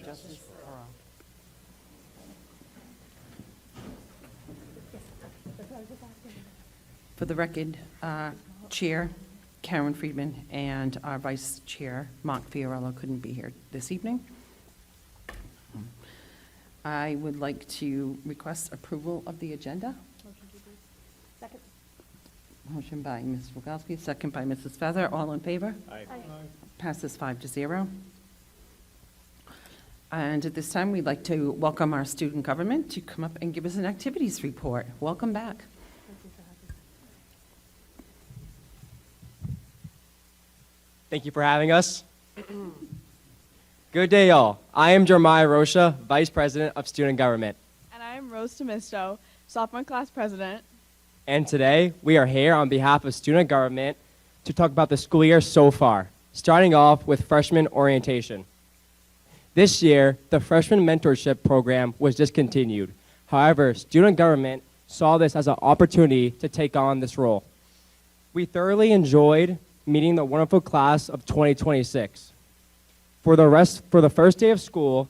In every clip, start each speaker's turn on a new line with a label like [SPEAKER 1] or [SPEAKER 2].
[SPEAKER 1] justice for all. For the record, Chair Karen Friedman and our Vice Chair Mark Fiorello couldn't be here this evening. I would like to request approval of the agenda.
[SPEAKER 2] Second.
[SPEAKER 1] Motion by Ms. Rogowski, second by Mrs. Feather. All in favor?
[SPEAKER 3] Aye.
[SPEAKER 1] Passes 5-0. And at this time, we'd like to welcome our student government to come up and give us an activities report. Welcome back.
[SPEAKER 4] Thank you for having us. Good day, y'all. I am Jeremiah Rocha, Vice President of Student Government.
[SPEAKER 5] And I am Rose Tomisto, Sophomore Class President.
[SPEAKER 4] And today, we are here on behalf of Student Government to talk about the school year so far, starting off with freshman orientation. This year, the freshman mentorship program was discontinued. However, Student Government saw this as an opportunity to take on this role. We thoroughly enjoyed meeting the wonderful class of 2026. For the first day of school,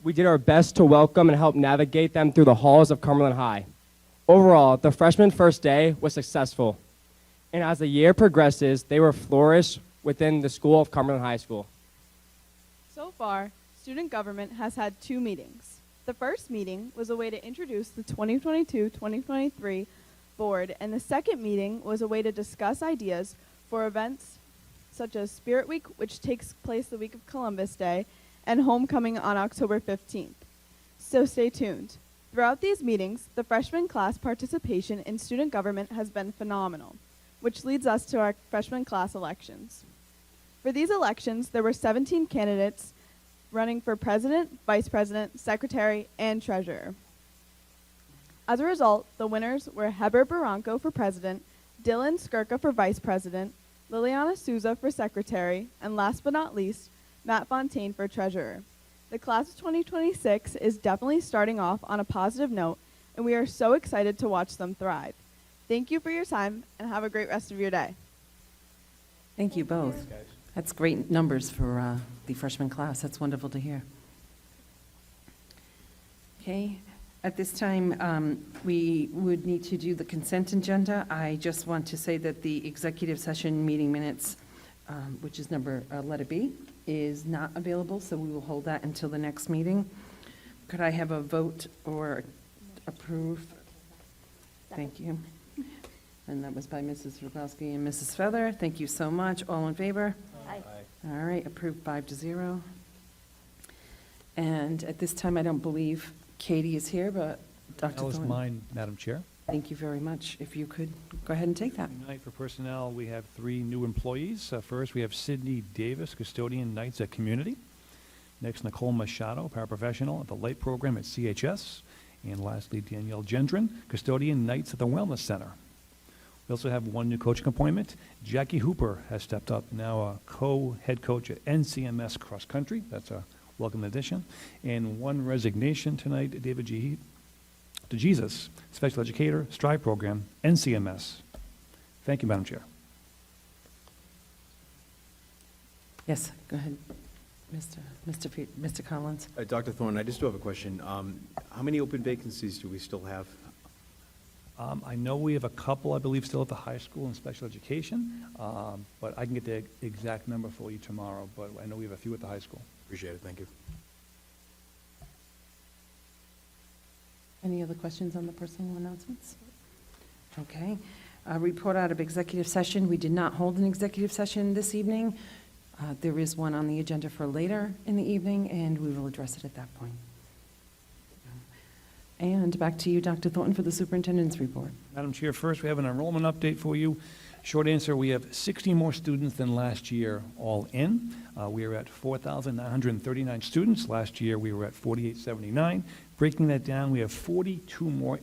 [SPEAKER 4] we did our best to welcome and help navigate them through the halls of Cumberland High. Overall, the freshman first day was successful. And as the year progresses, they will flourish within the school of Cumberland High School.
[SPEAKER 5] So far, Student Government has had 2 meetings. The first meeting was a way to introduce the 2022-2023 board, and the second meeting was a way to discuss ideas for events such as Spirit Week, which takes place the week of Columbus Day, and Homecoming on October 15th. So stay tuned. Throughout these meetings, the freshman class participation in student government has been phenomenal, which leads us to our freshman class elections. For these elections, there were 17 candidates running for president, vice president, secretary, and treasurer. As a result, the winners were Heber Barranco for president, Dylan Skirka for vice president, Liliana Souza for secretary, and last but not least, Matt Fontaine for treasurer. The class of 2026 is definitely starting off on a positive note, and we are so excited to watch them thrive. Thank you for your time, and have a great rest of your day.
[SPEAKER 1] Thank you both.
[SPEAKER 3] Thanks, guys.
[SPEAKER 1] That's great numbers for the freshman class. That's wonderful to hear. Okay, at this time, we would need to do the consent agenda. I just want to say that the executive session meeting minutes, which is letter B, is not available, so we will hold that until the next meeting. Could I have a vote or approve? Thank you. And that was by Mrs. Rogowski and Mrs. Feather. Thank you so much. All in favor?
[SPEAKER 2] Aye.
[SPEAKER 1] All right, approved 5-0. And at this time, I don't believe Katie is here, but Dr.
[SPEAKER 6] That was
[SPEAKER 1] Thornton.
[SPEAKER 6] mine, Madam Chair.
[SPEAKER 1] Thank you very much. If you could go ahead and take that.
[SPEAKER 6] Tonight for personnel, we have 3 new employees. First, we have Sydney Davis, custodian nights at Community. Next, Nicole Machado, paraprofessional at the Light Program at CHS. And lastly, Danielle Gendron, custodian nights at the Wellness Center. We also have 1 new coaching appointment. Jackie Hooper has stepped up, now a co-head coach at NCMS Cross Country. That's a welcome addition. And 1 resignation tonight, David G. DeJesus, special educator, Strive program, NCMS. Thank you, Madam Chair.
[SPEAKER 1] Yes, go ahead, Mr. Collins.
[SPEAKER 3] Dr. Thorne, I just do have a question. How many open vacancies do we still have?
[SPEAKER 6] I know we have a couple, I believe, still at the high school in special education, but I can get the exact number for you tomorrow, but I know we have a few at the high school.
[SPEAKER 3] Appreciate it, thank you.
[SPEAKER 1] Any other questions on the personal announcements? Okay. Report out of executive session. We did not hold an executive session this evening. There is one on the agenda for later in the evening, and we will address it at that point. And back to you, Dr. Thornton, for the superintendent's report.
[SPEAKER 6] Madam Chair, first we have an enrollment update for you. Short answer, we have 60 more students than last year all in. We are at 4,939 students. Last year we were at 4,879. Breaking that down, we have 42 more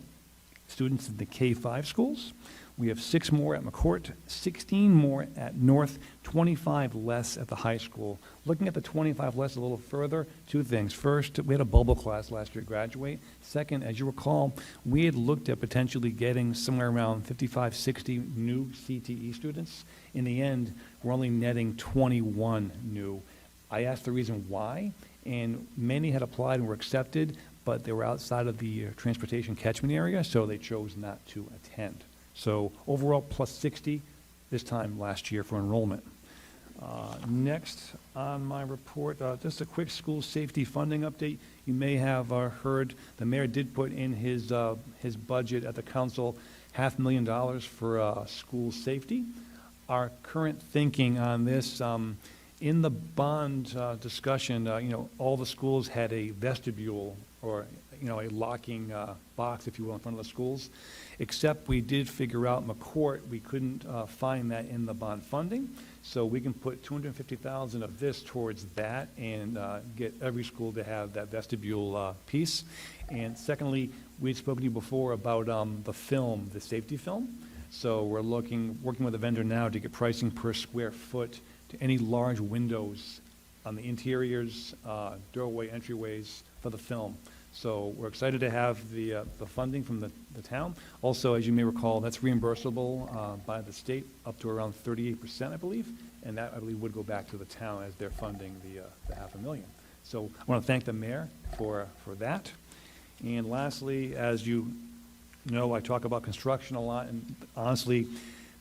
[SPEAKER 6] students in the K-5 schools. We have 6 more at McCourt, 16 more at North, 25 less at the high school. Looking at the 25 less a little further, 2 things. First, we had a bubble class last year graduate. Second, as you recall, we had looked at potentially getting somewhere around 55, 60 new CTE students. In the end, we're only netting 21 new. I asked the reason why, and many had applied and were accepted, but they were outside of the transportation catchment area, so they chose not to attend. So overall, plus 60 this time last year for enrollment. Next on my report, just a quick school safety funding update. You may have heard the mayor did put in his budget at the council $500,000 for school safety. Our current thinking on this, in the bond discussion, all the schools had a vestibule or, a locking box, if you will, in front of the schools, except we did figure out McCourt, we couldn't find that in the bond funding. So we can put $250,000 of this towards that and get every school to have that vestibule piece. And secondly, we'd spoken to you before about the film, the safety film. So we're working with a vendor now to get pricing per square foot to any large windows on the interiors, doorway, entryways for the film. So we're excited to have the funding from the town. Also, as you may recall, that's reimbursable by the state up to around 38%, I believe, and that, I believe, would go back to the town as they're funding the $500,000. So I want to thank the mayor for that. And lastly, as you know, I talk about construction a lot, and honestly,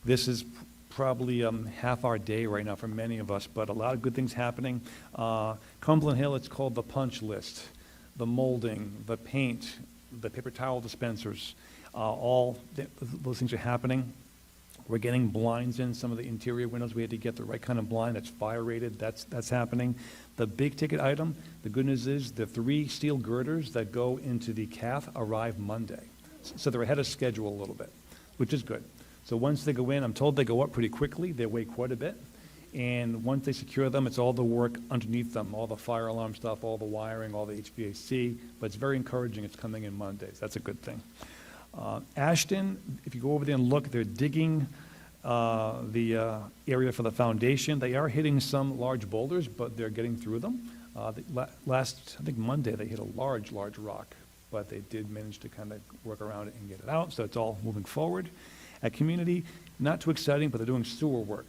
[SPEAKER 6] this is probably half our day right now for many of us, but a lot of good things happening. Cumberland Hill, it's called the punch list. The molding, the paint, the paper towel dispensers, those things are happening. We're getting blinds in some of the interior windows. We had to get the right kind of blind that's fire rated. That's happening. The big ticket item, the good news is the 3 steel girders that go into the calf arrive Monday. So they're ahead of schedule a little bit, which is good. So once they go in, I'm told they go up pretty quickly. They weigh quite a bit. And once they secure them, it's all the work underneath them, all the fire alarm stuff, all the wiring, all the HVAC. But it's very encouraging. It's coming in Mondays. That's a good thing. Ashton, if you go over there and look, they're digging the area for the foundation. They are hitting some large boulders, but they're getting through them. Last, I think Monday, they hit a large rock, but they did manage to kind of work around it and get it out. So it's all moving forward. At community, not too exciting, but they're doing sewer work.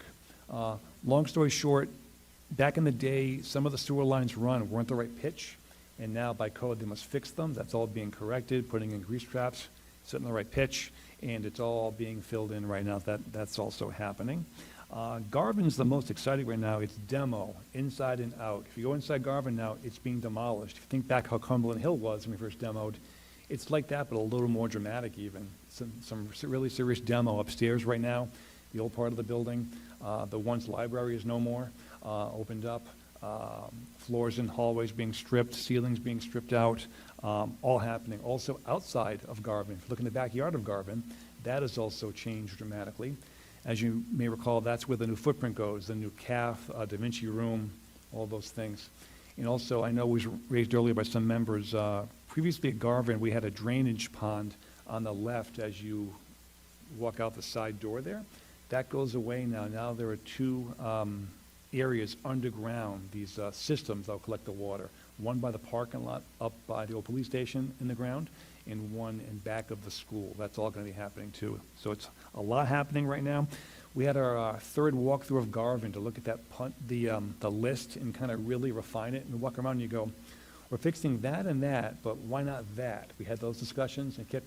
[SPEAKER 6] Long story short, back in the day, some of the sewer lines weren't the right pitch, and now by code they must fix them. That's all being corrected, putting in grease traps, setting the right pitch, and it's all being filled in right now. That's also happening. Garvin's the most exciting right now. It's demo, inside and out. If you go inside Garvin now, it's being demolished. If you think back how Cumberland Hill was when we first demoed, it's like that, but a little more dramatic even. Some really serious demo upstairs right now, the old part of the building. The once library is no more, opened up, floors and hallways being stripped, ceilings being stripped out, all happening. Also outside of Garvin, if you look in the backyard of Garvin, that has also changed dramatically. As you may recall, that's where the new footprint goes, the new calf, Da Vinci room, all those things. And also, I know it was raised earlier by some members, previously at Garvin, we had a drainage pond on the left as you walk out the side door there. That goes away now. Now there are 2 areas underground, these systems that will collect the water. One by the parking lot up by the old police station in the ground, and one in back of the school. That's all going to be happening too. So it's a lot happening right now. We had our 3rd walkthrough of Garvin to look at the list and kind of really refine it. And walk around and you go, we're fixing that and that, but why not that? We had those discussions and kept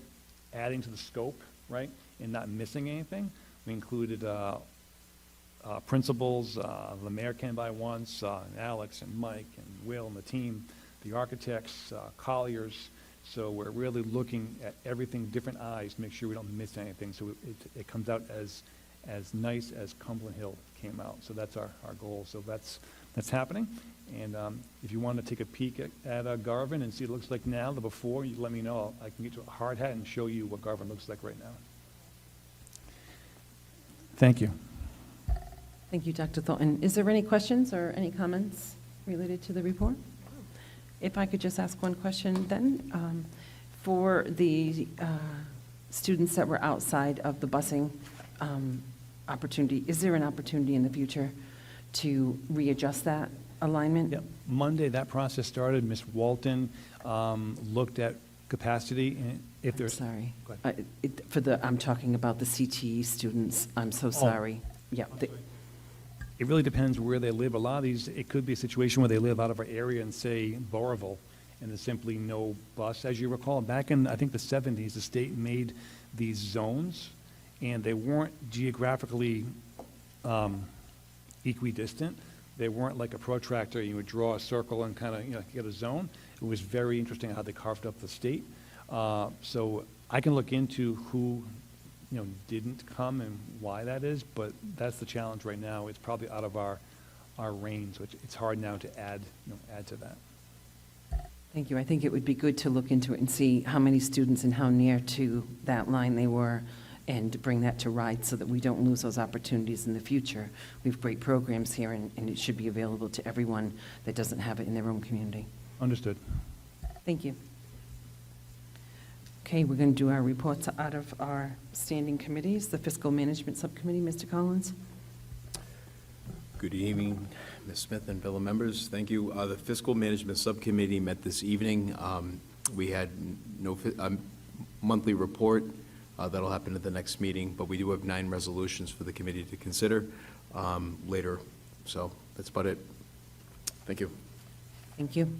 [SPEAKER 6] adding to the scope, right, and not missing anything. We included principals, the mayor came by once, and Alex and Mike and Will and the team, the architects, Colliers. So we're really looking at everything, different eyes, to make sure we don't miss anything. So it comes out as nice as Cumberland Hill came out. So that's our goal. So that's happening. And if you want to take a peek at Garvin and see what it looks like now, the before, you let me know. I can get you a hard hat and show you what Garvin looks like right now. Thank you.
[SPEAKER 1] Thank you, Dr. Thornton. Is there any questions or any comments related to the report? If I could just ask one question then. For the students that were outside of the busing opportunity, is there an opportunity in the future to readjust that alignment?
[SPEAKER 6] Yep. Monday, that process started. Ms. Walton looked at capacity, and if there's...
[SPEAKER 1] Sorry.
[SPEAKER 6] Go ahead.
[SPEAKER 1] I'm talking about the CTE students. I'm so sorry. Yeah.
[SPEAKER 6] It really depends where they live. A lot of these, it could be a situation where they live out of our area in, say, Burrillville, and there's simply no bus. As you recall, back in, I think, the 70s, the state made these zones, and they weren't geographically equidistant. They weren't like a protractor. You would draw a circle and kind of, get a zone. It was very interesting how they carved up the state. So I can look into who, didn't come and why that is, but that's the challenge right now. It's probably out of our range, which it's hard now to add to that.
[SPEAKER 1] Thank you. I think it would be good to look into it and see how many students and how near to that line they were, and bring that to RIDE so that we don't lose those opportunities in the future. We have great programs here, and it should be available to everyone that doesn't have it in their own community.
[SPEAKER 6] Understood.
[SPEAKER 1] Thank you. Okay, we're going to do our reports out of our standing committees. The Fiscal Management Subcommittee, Mr. Collins.
[SPEAKER 3] Good evening, Ms. Smith and fellow members. Thank you. The Fiscal Management Subcommittee met this evening. We had no monthly report. That'll happen at the next meeting, but we do have 9 resolutions for the committee to consider later. So that's about it. Thank you.
[SPEAKER 1] Thank you.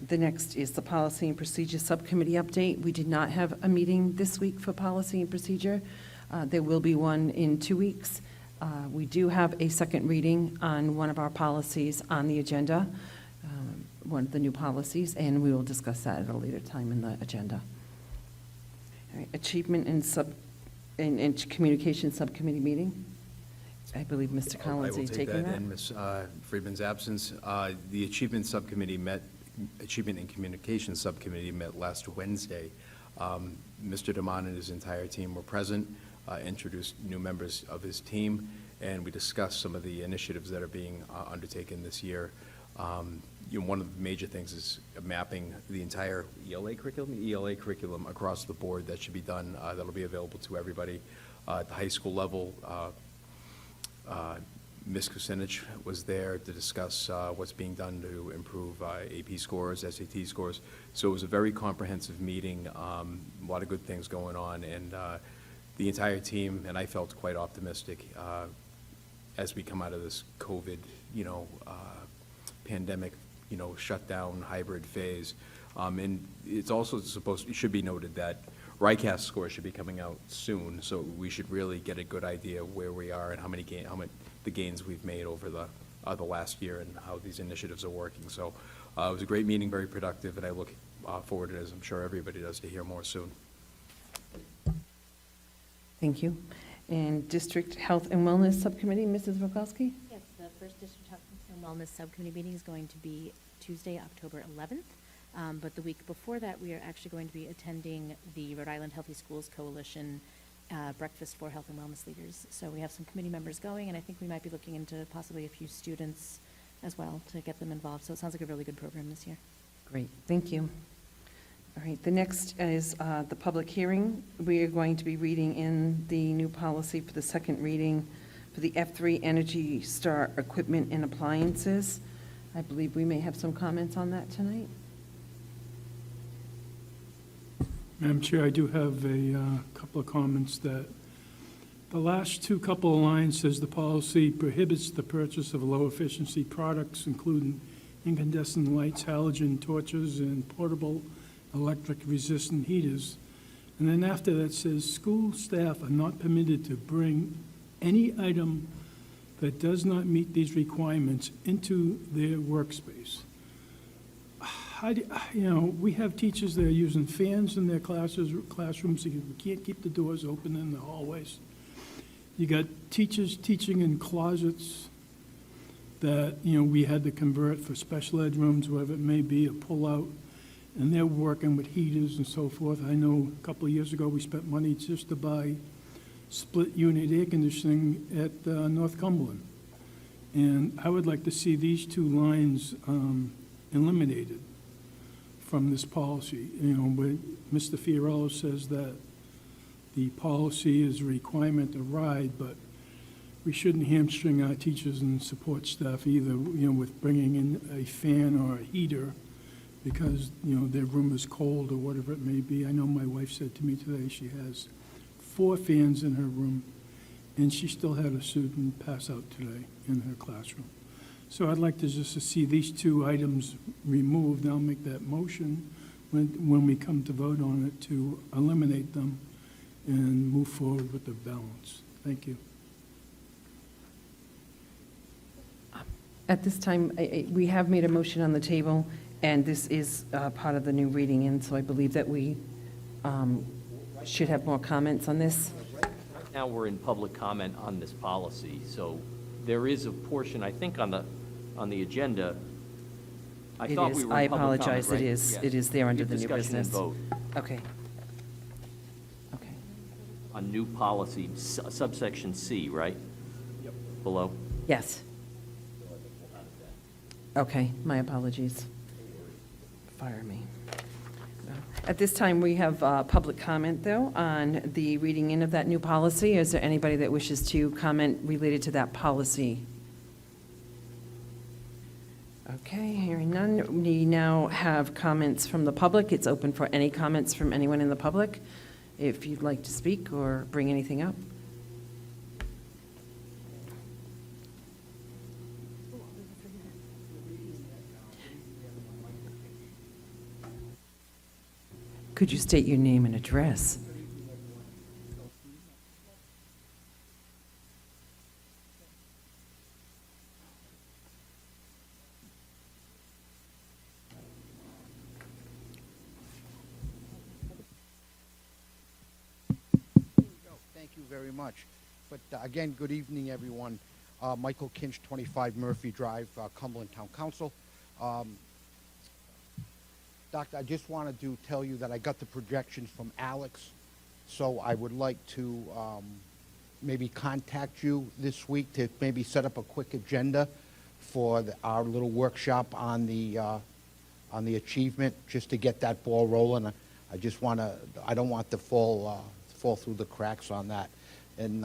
[SPEAKER 1] The next is the Policy and Procedure Subcommittee update. We did not have a meeting this week for Policy and Procedure. There will be one in 2 weeks. We do have a second reading on one of our policies on the agenda, one of the new policies, and we will discuss that at a later time in the agenda. All right, Achievement and Communication Subcommittee meeting. I believe Mr. Collins is taking that.
[SPEAKER 3] In Ms. Friedman's absence. The Achievement Subcommittee Achievement and Communication Subcommittee met last Wednesday. Mr. Damon and his entire team were present, introduced new members of his team, and we discussed some of the initiatives that are being undertaken this year. One of the major things is mapping the entire ELA curriculum across the board. That should be done. That'll be available to everybody. At the high school level, Ms. Kucinich was there to discuss what's being done to improve AP scores, SAT scores. So it was a very comprehensive meeting, a lot of good things going on, and the entire team, and I felt quite optimistic as we come out of this COVID, pandemic, shutdown, hybrid phase. And it's also it should be noted that RICAS scores should be coming out soon, so we should really get a good idea where we are and how many the gains we've made over the last year and how these initiatives are working. So it was a great meeting, very productive, and I look forward, as I'm sure everybody does, to hear more soon.
[SPEAKER 1] Thank you. And District Health and Wellness Subcommittee, Mrs. Rogowski?
[SPEAKER 2] Yes, the first District Health and Wellness Subcommittee meeting is going to be Tuesday, October 11th. But the week before that, we are actually going to be attending the Rhode Island Healthy Schools Coalition breakfast for health and wellness leaders. So we have some committee members going, and I think we might be looking into possibly a few students as well to get them involved. So it sounds like a really good program this year.
[SPEAKER 1] Great, thank you. All right, the next is the public hearing. We are going to be reading in the new policy for the second reading for the F3 Energy Star equipment and appliances. I believe we may have some comments on that tonight.
[SPEAKER 7] Madam Chair, I do have a couple of comments. That the last couple of lines says the policy prohibits the purchase of low-efficiency products, including incandescent lights, halogen torches, and portable electric-resistant heaters. And then after that says school staff are not permitted to bring any item that does not meet these requirements into their workspace. We have teachers that are using fans in their classrooms because we can't keep the doors open in the hallways. You got teachers teaching in closets that, we had to convert for special ed rooms, whatever it may be, or pull out, and they're working with heaters and so forth. I know a couple of years ago we spent money just to buy split unit air conditioning at North Cumberland. And I would like to see these 2 lines eliminated from this policy. Where Mr. Fiorello says that the policy is a requirement to RIDE, but we shouldn't hamstring our teachers and support staff either, with bringing in a fan or a heater because, their room is cold or whatever it may be. I know my wife said to me today she has 4 fans in her room, and she still had a student pass out today in her classroom. So I'd like to just to see these two items removed. I'll make that motion when we come to vote on it to eliminate them and move forward with the balance. Thank you.
[SPEAKER 1] At this time, we have made a motion on the table, and this is part of the new reading in, so I believe that we should have more comments on this.
[SPEAKER 8] Now we're in public comment on this policy, so there is a portion, I think, on the agenda. I
[SPEAKER 1] It
[SPEAKER 8] thought
[SPEAKER 1] is.
[SPEAKER 8] we were
[SPEAKER 1] I
[SPEAKER 8] in public comment,
[SPEAKER 1] apologize. It
[SPEAKER 8] right?
[SPEAKER 1] is.
[SPEAKER 8] Yes.
[SPEAKER 1] It is there under
[SPEAKER 8] Give
[SPEAKER 1] the new
[SPEAKER 8] discussion and
[SPEAKER 1] business.
[SPEAKER 8] vote
[SPEAKER 1] Okay. Okay.
[SPEAKER 8] on new policy, subsection C, right? Yep. Below.
[SPEAKER 1] Yes. Okay, my apologies. Fire me. At this time, we have public comment, though, on the reading in of that new policy. Is there anybody that wishes to comment related to that policy? Okay, hearing none. We now have comments from the public. It's open for any comments from anyone in the public, if you'd like to speak or bring anything up. Could you state your name and address?
[SPEAKER 9] Thank you very much. But again, good evening, everyone. Michael Kinch, 25 Murphy Drive, Cumberland Town Council. Doctor, I just wanted to tell you that I got the projections from Alex, so I would like to maybe contact you this week to maybe set up a quick agenda for our little workshop on the achievement, just to get that ball rolling. I just want to, I don't want to fall through the cracks on that. And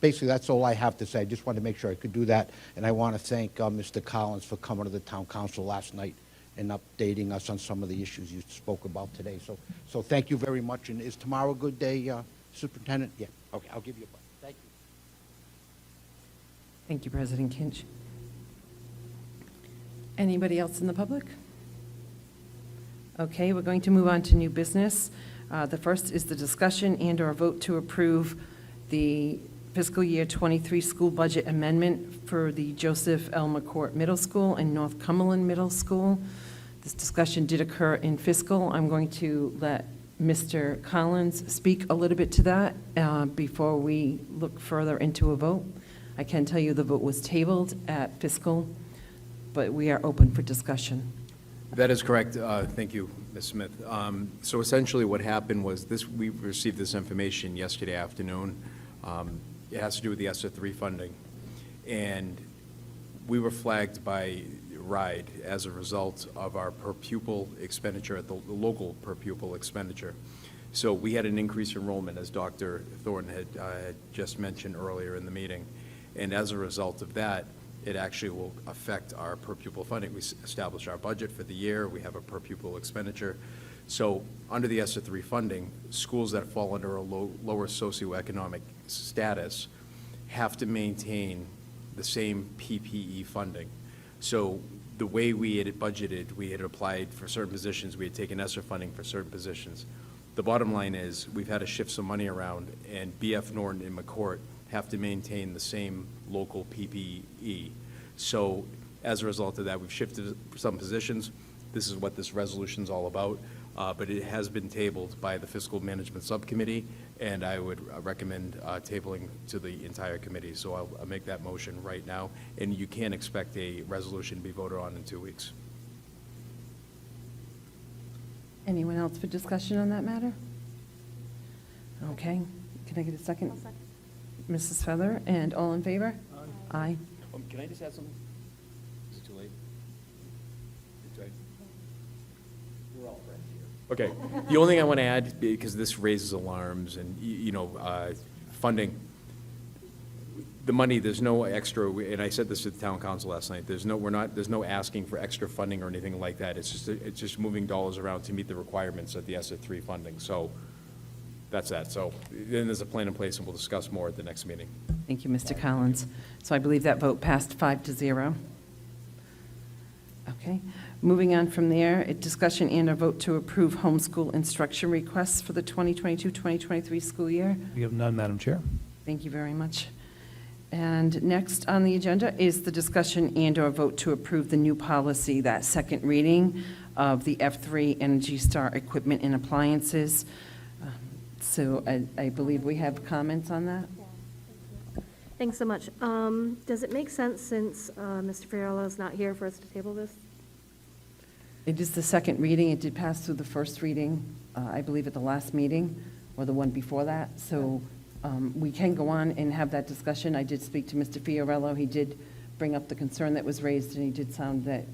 [SPEAKER 9] basically, that's all I have to say. I just wanted to make sure I could do that. And I want to thank Mr. Collins for coming to the town council last night and updating us on some of the issues you spoke about today. So thank you very much. And is tomorrow a good day, Superintendent? Yeah, okay, I'll give you a buzz. Thank you.
[SPEAKER 1] Thank you, President Kinch. Anybody else in the public? Okay, we're going to move on to new business. The first is the discussion and/or vote to approve the fiscal year '23 school budget amendment for the Joseph L. McCourt Middle School and North Cumberland Middle School. This discussion did occur in fiscal. I'm going to let Mr. Collins speak a little bit to that before we look further into a vote. I can tell you the vote was tabled at fiscal, but we are open for discussion.
[SPEAKER 3] That is correct. Thank you, Ms. Smith. So essentially what happened was this, we received this information yesterday afternoon. It has to do with the ESSER 3 funding. And we were flagged by RIDE as a result of our per pupil expenditure at the local per pupil expenditure. So we had an increased enrollment, as Dr. Thornton had just mentioned earlier in the meeting. And as a result of that, it actually will affect our per pupil funding. We established our budget for the year. We have a per pupil expenditure. So under the ESSER 3 funding, schools that fall under a lower socioeconomic status have to maintain the same PPE funding. So the way we had budgeted, we had applied for certain positions, we had taken ESSER funding for certain positions. The bottom line is we've had to shift some money around, and BF Norton and McCourt have to maintain the same local PPE. So as a result of that, we've shifted some positions. This is what this resolution's all about, but it has been tabled by the Fiscal Management Subcommittee, and I would recommend tabling to the entire committee. So I'll make that motion right now, and you can expect a resolution to be voted on in 2 weeks.
[SPEAKER 1] Anyone else for discussion on that matter? Okay, can I get a second? Mrs. Feather, and all in favor? Aye.
[SPEAKER 3] Can I just add something? Is it too late? We're all friends here. Okay. The only thing I want to add, because this raises alarms and, funding, the money, there's no extra, and I said this to the town council last night, there's no asking for extra funding or anything like that. It's just moving dollars around to meet the requirements of the ESSER 3 funding. So that's that. So then there's a plan in place, and we'll discuss more at the next meeting.
[SPEAKER 1] Thank you, Mr. Collins. So I believe that vote passed 5-0. Okay. Moving on from there, a discussion and a vote to approve homeschool instruction requests for the 2022-2023 school year.
[SPEAKER 6] We have none, Madam Chair.
[SPEAKER 1] Thank you very much. And next on the agenda is the discussion and/or vote to approve the new policy, that second reading of the F3 Energy Star equipment and appliances. So I believe we have comments on that?
[SPEAKER 10] Thanks so much. Does it make sense, since Mr. Fiorello is not here, for us to table this?
[SPEAKER 1] It is the second reading. It did pass through the first reading, I believe, at the last meeting, or the one before that. So we can go on and have that discussion. I did speak to Mr. Fiorello. He did bring up the concern that was raised, and he did sound that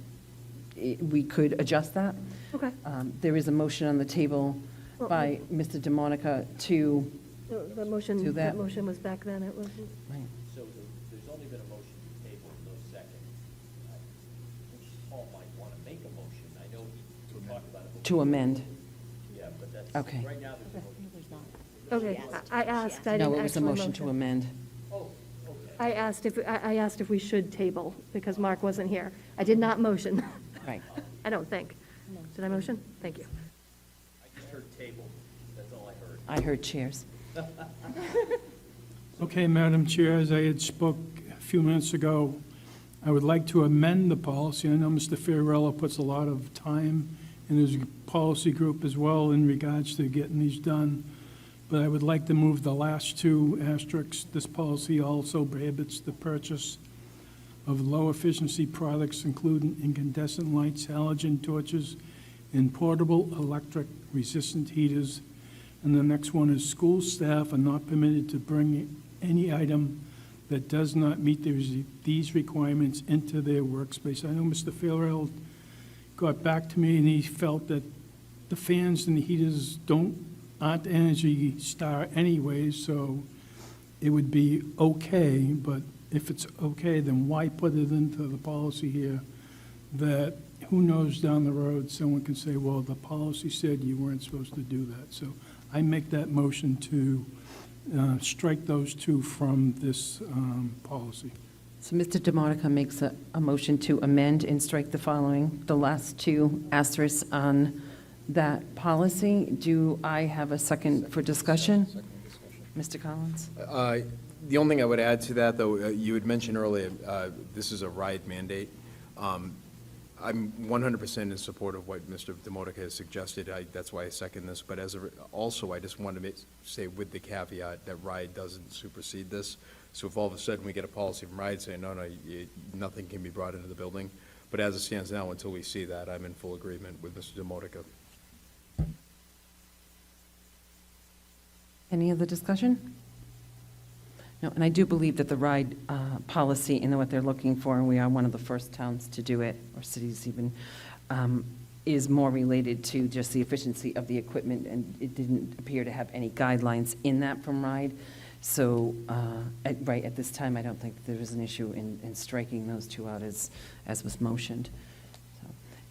[SPEAKER 1] we could adjust that.
[SPEAKER 10] Okay.
[SPEAKER 1] There is a motion on the table by Mr. DeMonica to,
[SPEAKER 10] The motion,
[SPEAKER 1] Do that.
[SPEAKER 10] that motion was back then, it wasn't?
[SPEAKER 8] So there's only been a motion to table, no second. I think Paul might want to make a motion. I know we talked about it.
[SPEAKER 1] to amend.
[SPEAKER 8] Yeah, but that's,
[SPEAKER 1] Okay.
[SPEAKER 8] right now, there's a motion.
[SPEAKER 10] Okay, I asked, I
[SPEAKER 1] No,
[SPEAKER 10] didn't
[SPEAKER 1] it was a
[SPEAKER 10] ask for a
[SPEAKER 1] motion to amend.
[SPEAKER 8] Oh, okay.
[SPEAKER 10] I asked if we should table, because Mark wasn't here. I did not motion.
[SPEAKER 1] Right.
[SPEAKER 10] I don't think. Did I motion? Thank you.
[SPEAKER 8] I just heard table, that's all I heard.
[SPEAKER 1] I heard chairs.
[SPEAKER 7] Okay, Madam Chair, as I had spoke a few minutes ago, I would like to amend the policy. I know Mr. Fiorello puts a lot of time in his policy group as well in regards to getting these done, but I would like to move the last two asterisks. This policy also prohibits the purchase of low-efficiency products, including incandescent lights, halogen torches, and portable electric resistant heaters. And the next one is school staff are not permitted to bring any item that does not meet these requirements into their workspace. I know Mr. Fiorello got back to me, and he felt that the fans and the heaters aren't Energy Star anyways, so it would be okay, but if it's okay, then why put it into the policy here that, who knows, down the road, someone can say, well, the policy said you weren't supposed to do that. So I make that motion to strike those two from this policy.
[SPEAKER 1] So Mr. DeMonica makes a motion to amend and strike the following, the last two asterisks on that policy. Do I have a second for discussion? Mr. Collins?
[SPEAKER 3] The only thing I would add to that, though, you had mentioned earlier, this is a RIDE mandate. I'm 100% in support of what Mr. Demotica has suggested. That's why I second this. But also, I just want to say with the caveat that RIDE doesn't supersede this. So if all of a sudden we get a policy from RIDE saying, no, nothing can be brought into the building. But as it stands now, until we see that, I'm in full agreement with Mr. Demotica.
[SPEAKER 1] Any other discussion? No, and I do believe that the RIDE policy and what they're looking for, and we are one of the first towns to do it, or cities even, is more related to just the efficiency of the equipment, and it didn't appear to have any guidelines in that from RIDE. So, right at this time, I don't think there is an issue in striking those two out as was motioned. So,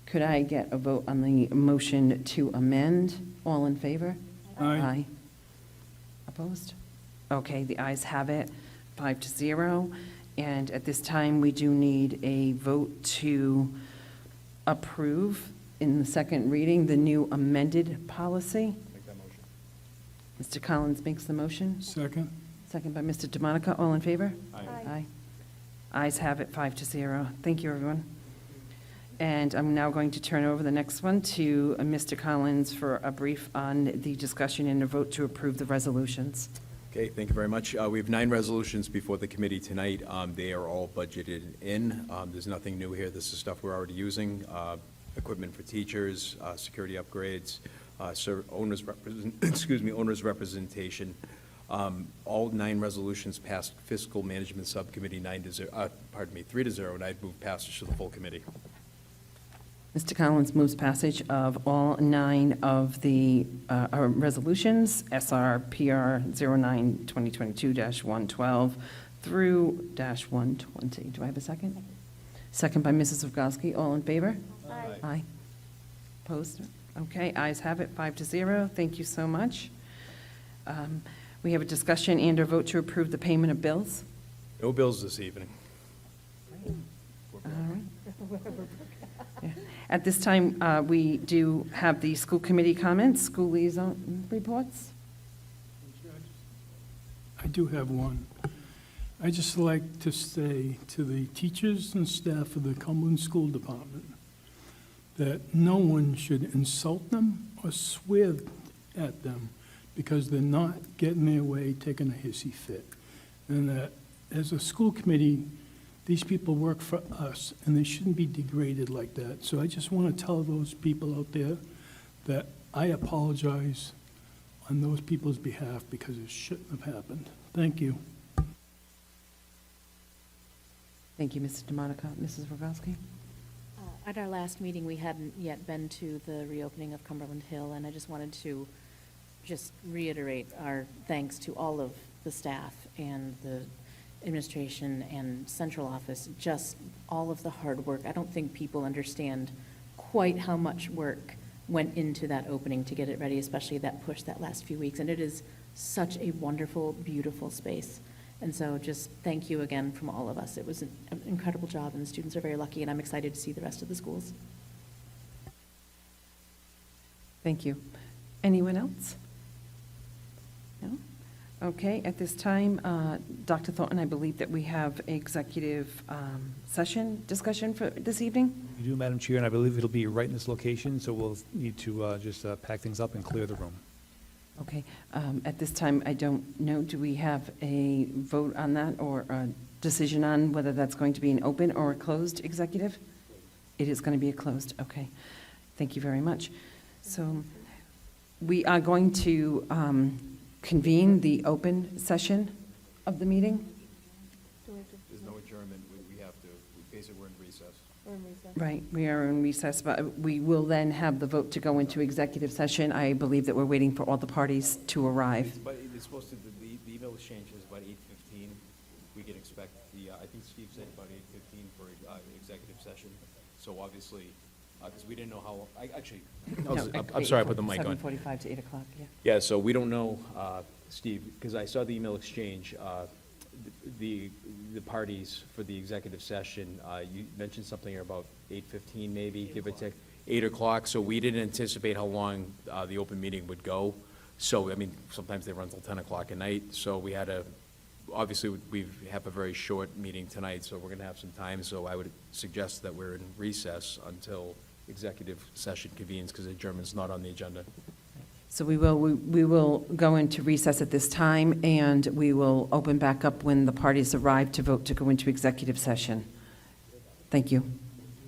[SPEAKER 1] could I get a vote on the motion to amend? All in favor?
[SPEAKER 7] Aye.
[SPEAKER 1] Opposed? Okay, the ayes have it, 5-0. And at this time, we do need a vote to approve in the second reading the new amended policy.
[SPEAKER 3] Make that motion.
[SPEAKER 1] Mr. Collins makes the motion.
[SPEAKER 7] Second?
[SPEAKER 1] Second by Mr. DeMonica. All in favor?
[SPEAKER 3] Aye.
[SPEAKER 1] Aye. Ayes have it, 5-0. Thank you, everyone. And I'm now going to turn over the next one to Mr. Collins for a brief on the discussion and a vote to approve the resolutions.
[SPEAKER 3] Okay, thank you very much. We have 9 resolutions before the committee tonight. They are all budgeted in. There's nothing new here. This is stuff we're already using. Equipment for teachers, security upgrades, owners' representation. All 9 resolutions passed fiscal management subcommittee 3-0, and I'd move passage to the full committee.
[SPEAKER 1] Mr. Collins moves passage of all 9 of the resolutions, SRPR 09-2022-112 through -120. Do I have a second? Second by Mrs. Zagowski. All in favor?
[SPEAKER 10] Aye.
[SPEAKER 1] Aye. Opposed? Okay, ayes have it, 5-0. Thank you so much. We have a discussion and a vote to approve the payment of bills.
[SPEAKER 3] No bills this evening.
[SPEAKER 1] All right. Yeah. At this time, we do have the school committee comments, school liaison reports.
[SPEAKER 7] I do have one. I just like to say to the teachers and staff of the Cumberland School Department that no one should insult them or swear at them because they're not getting their way, taking a hissy fit. And that as a school committee, these people work for us, and they shouldn't be degraded like that. So I just want to tell those people out there that I apologize on those people's behalf because it shouldn't have happened. Thank you.
[SPEAKER 1] Thank you, Mr. DeMonica. Mrs. Rogowski?
[SPEAKER 2] At our last meeting, we hadn't yet been to the reopening of Cumberland Hill, and I just wanted to just reiterate our thanks to all of the staff and the administration and central office, just all of the hard work. I don't think people understand quite how much work went into that opening to get it ready, especially that push that last few weeks. And it is such a wonderful, beautiful space. And so just thank you again from all of us. It was an incredible job, and the students are very lucky, and I'm excited to see the rest of the schools.
[SPEAKER 1] Thank you. Anyone else? No? Okay, at this time, Dr. Thornton, I believe that we have executive session discussion for this evening.
[SPEAKER 6] You do, Madam Chair, and I believe it'll be right in this location, so we'll need to just pack things up and clear the room.
[SPEAKER 1] Okay, at this time, I don't know, do we have a vote on that or a decision on whether that's going to be an open or a closed executive? It is going to be a closed, okay. Thank you very much. So we are going to convene the open session of the meeting.
[SPEAKER 3] There's no adjournment. We have to, basically, we're in recess.
[SPEAKER 1] Right, we are in recess, but we will then have the vote to go into executive session. I believe that we're waiting for all the parties to arrive.
[SPEAKER 3] But it's supposed to, the email exchange is about 8:15. We can expect I think Steve said about 8:15 for executive session. So obviously, because we didn't know how, I'm sorry, I put the mic on.
[SPEAKER 1] 7:45 to 8 o'clock, yeah.
[SPEAKER 3] Yeah, so we don't know, Steve, because I saw the email exchange, the parties for the executive session, you mentioned something about 8:15 maybe, give or take, 8 o'clock, so we didn't anticipate how long the open meeting would go. So, I mean, sometimes they run till 10 o'clock at night, so we had obviously, we have a very short meeting tonight, so we're going to have some time, so I would suggest that we're in recess until executive session convenes, because adjournment's not on the agenda.
[SPEAKER 1] So we will go into recess at this time, and we will open back up when the parties arrive to vote to go into executive session. Thank you.